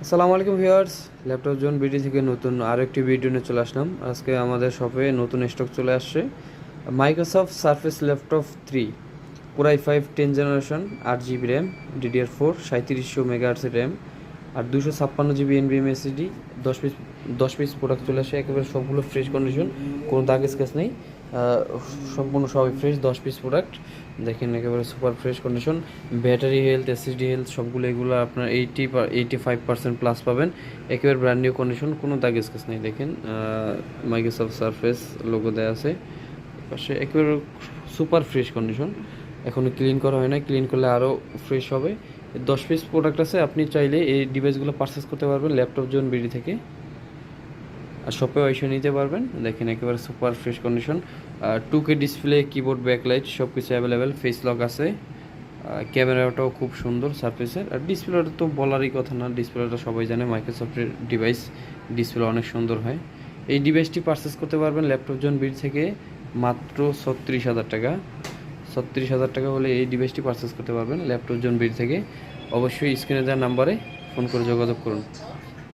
আসসালামু আলাইকুম viewers, laptop zone BD থেকে নতুন আরও একটি ভিডিও নিয়ে চলে আসলাম। আজকে আমাদের শপে নতুন স্টক চলে আসছে Microsoft Surface laptop 3 core i 5 10 generation, 8 GB RAM, DDR4 3700 মেগাহার্টজের র্যাম আর 256 GB NVMe SSD। 10 piece product চলে আসে, একেবারে সবগুলো ফ্রেশ কন্ডিশন, কোনো দাগ স্কেচ নেই, সম্পূর্ণ সবই ফ্রেশ। 10 পিস প্রোডাক্ট দেখেন, একেবারে super fresh condition. Battery health, SSD health সবগুলো এগুলো আপনার 85% প্লাস পাবেন। একেবারে ব্র্যান্ড নিউ কন্ডিশন, কোনো দাগ স্কেচ নেই। দেখেন মাইক্রোসফট সারফেস লোগো দেওয়া আছে পাশে, একেবারে সুপার ফ্রেশ কন্ডিশন। এখনও ক্লিন করা হয় না, ক্লিন করলে আরও ফ্রেশ হবে। 10 পিস প্রোডাক্ট আছে, আপনি চাইলে এই ডিভাইসগুলো পারচেস করতে পারবেন ল্যাপটপ জোন বিডি থেকে, আর শপে এসে নিতে পারবেন। দেখেন একেবারে super fresh condition, 2K display, keyboard, backlight সব কিছু অ্যাভেলেবেল, ফেস লক আছে। ক্যামেরাটাও খুব সুন্দর সারফেসের, আর ডিসপ্লেটা তো বলারই কথা না, ডিসপ্লেটা সবাই জানে মাইক্রোসফটের ডিভাইস, ডিসপ্লে অনেক সুন্দর হয়। এই ডিভাইসটি পারচেস করতে পারবেন ল্যাপটপ জোন বিডি থেকে মাত্র 36,000 টাকা। 36,000 টাকা হলে এই ডিভাইসটি পারচেস করতে পারবেন ল্যাপটপ জোন বিডি থেকে। অবশ্যই স্ক্রিনে দেওয়া নাম্বারে ফোন করে যোগাযোগ করুন।